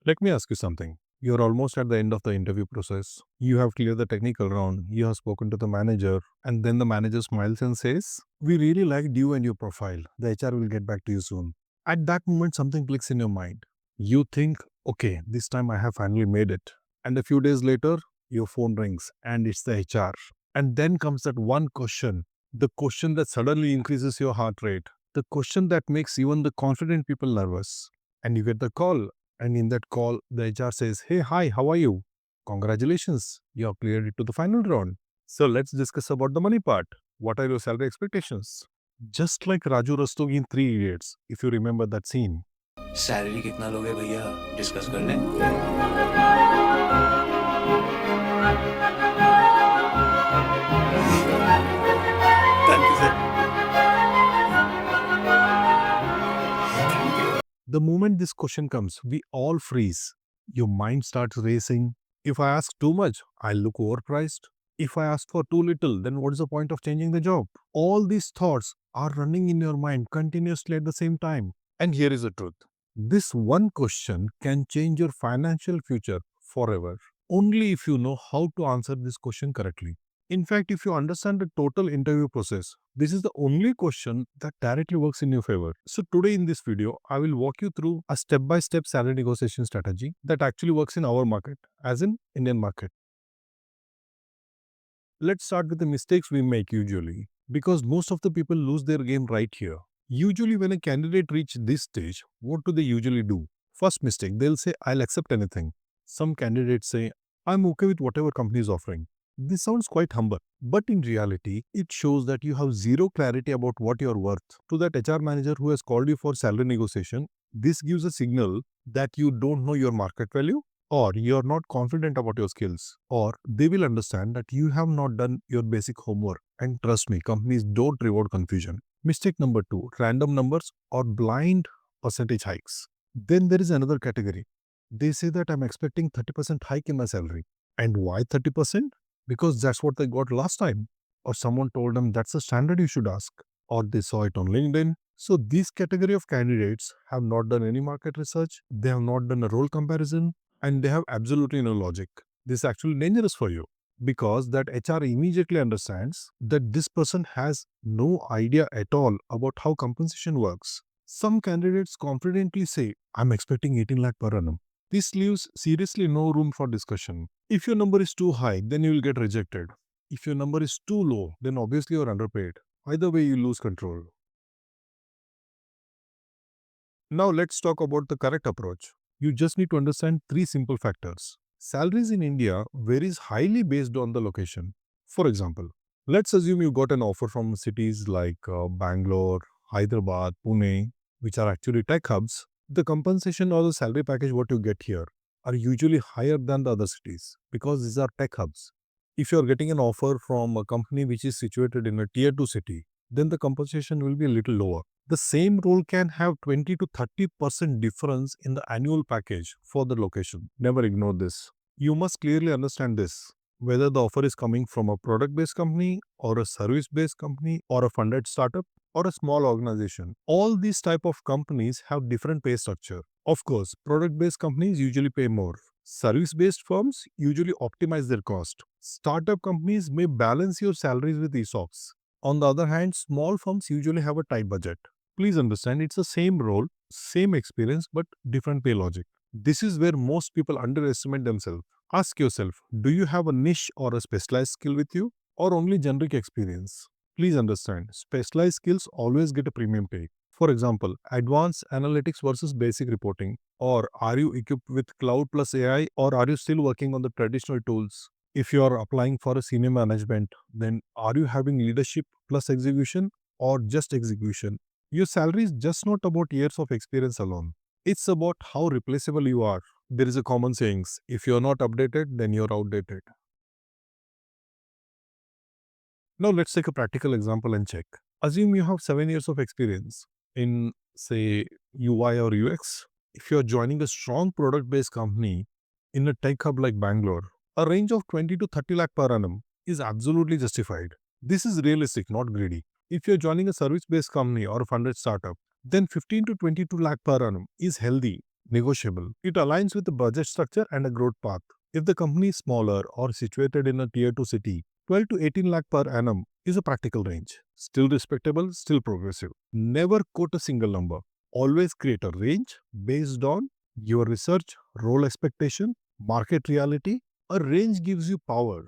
Let me ask you something. You're almost at the end of the interview process. You have cleared the technical round. You have spoken to the manager. And then the manager smiles and says, "We really liked you and your profile. The HR will get back to you soon." At that moment, something clicks in your mind. You think, okay, this time I have finally made it. And a few days later, your phone rings and it's the HR. And then comes that one question, the question that suddenly increases your heart rate, the question that makes even the confident people nervous. And you get the call, and in that call, the HR says, "Hey, hi, how are you? Congratulations, you have cleared it to the final round. So let's discuss about the money part. What are your salary expectations?" Just like Raju Rastogi in Three Idiots, if you remember that scene. Salary कितना लोगे भैया discuss कर लें thank you sir The moment this question comes, we all freeze. Your mind starts racing. If I ask too much, I'll look overpriced. If I ask for too little, then what's the point of changing the job? All these thoughts are running in your mind continuously at the same time. And here is the truth. This one question can change your financial future forever. Only if you know how to answer this question correctly. In fact, if you understand the total interview process, this is the only question that directly works in your favor. So today in this video, I will walk you through a step-by-step salary negotiation strategy that actually works in our market, as in Indian market. Let's start with the mistakes we make usually, because most of the people lose their game right here. Usually when a candidate reaches this stage, what do they usually do? First mistake, they'll say, "I'll accept anything." Some candidates say, "I'm okay with whatever company is offering." This sounds quite humble, but in reality, it shows that you have zero clarity about what you're worth. To that HR manager who has called you for salary negotiation, this gives a signal that you don't know your market value, or you're not confident about your skills, or they will understand that you have not done your basic homework. And trust me, companies don't reward confusion. Mistake number two, random numbers or blind percentage hikes. Then there is another category. They say that I'm expecting 30% hike in my salary. And why 30%? Because that's what they got last time. Or someone told them that's the standard you should ask. Or they saw it on LinkedIn. So this category of candidates have not done any market research. They have not done a role comparison, and they have absolutely no logic. This is actually dangerous for you, because that HR immediately understands that this person has no idea at all about how compensation works. Some candidates confidently say, "I'm expecting 18 lakh per annum." This leaves seriously no room for discussion. If your number is too high, then you will get rejected. If your number is too low, then obviously you're underpaid. Either way, you lose control. Now let's talk about the correct approach. You just need to understand three simple factors. Salaries in India varies highly based on the location. For example, let's assume you got an offer from cities like Bangalore, Hyderabad, Pune, which are actually tech hubs. The compensation or the salary package what you get here are usually higher than the other cities because these are tech hubs. If you are getting an offer from a company which is situated in a tier 2 city, then the compensation will be a little lower. The same role can have 20 to 30% difference in the annual package for the location. Never ignore this. You must clearly understand this. Whether the offer is coming from a product-based company or a service-based company or a funded startup or a small organization. All these type of companies have different pay structure. Of course, product-based companies usually pay more. Service-based firms usually optimize their cost. Startup companies may balance your salaries with ESOPs. On the other hand, small firms usually have a tight budget. Please understand, it's the same role, same experience, but different pay logic. This is where most people underestimate themselves. Ask yourself, do you have a niche or a specialized skill with you, or only generic experience? Please understand, specialized skills always get a premium pay. For example, advanced analytics versus basic reporting. Or are you equipped with cloud plus AI, or are you still working on the traditional tools? If you are applying for a senior management, then are you having leadership plus execution or just execution? Your salary is just not about years of experience alone. It's about how replaceable you are. There is a common saying, if you're not updated, then you're outdated. Now let's take a practical example and check. Assume you have 7 years of experience in, say, UI or UX. If you're joining a strong product-based company in a tech hub like Bangalore, a range of 20 to 30 lakh per annum is absolutely justified. This is realistic, not greedy. If you're joining a service-based company or a funded startup, then 15 to 22 lakh per annum is healthy. negotiable. It aligns with the budget structure and a growth path. If the company is smaller or situated in a tier 2 city, 12 to 18 lakh per annum is a practical range. Still respectable, still progressive. Never quote a single number. Always create a range based on your research, role expectation, market reality. A range gives you power.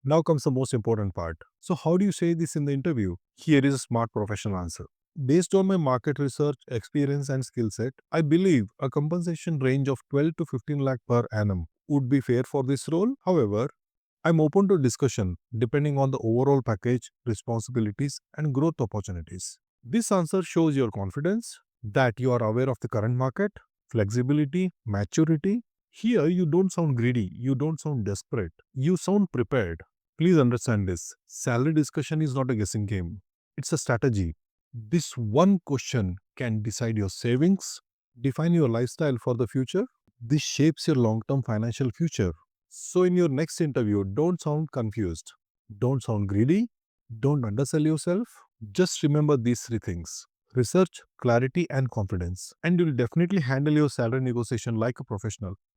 Now comes the most important part. So, how do you say this in the interview? Here is a smart professional answer. Based on my market research, experience, and skill set, I believe a compensation range of 12 to 15 lakh per annum would be fair for this role. However, I'm open to discussion depending on the overall package, responsibilities, and growth opportunities. This answer shows your confidence that you are aware of the current market, flexibility, maturity. Here, you don't sound greedy, you don't sound desperate, you sound prepared. Please understand this. Salary discussion is not a guessing game, it's a strategy. This one question can decide your savings, define your lifestyle for the future. This shapes your long term financial future. So, in your next interview, don't sound confused, don't sound greedy, don't undersell yourself. Just remember these three things: research, clarity, and confidence. And you'll definitely handle your salary negotiation like a professional.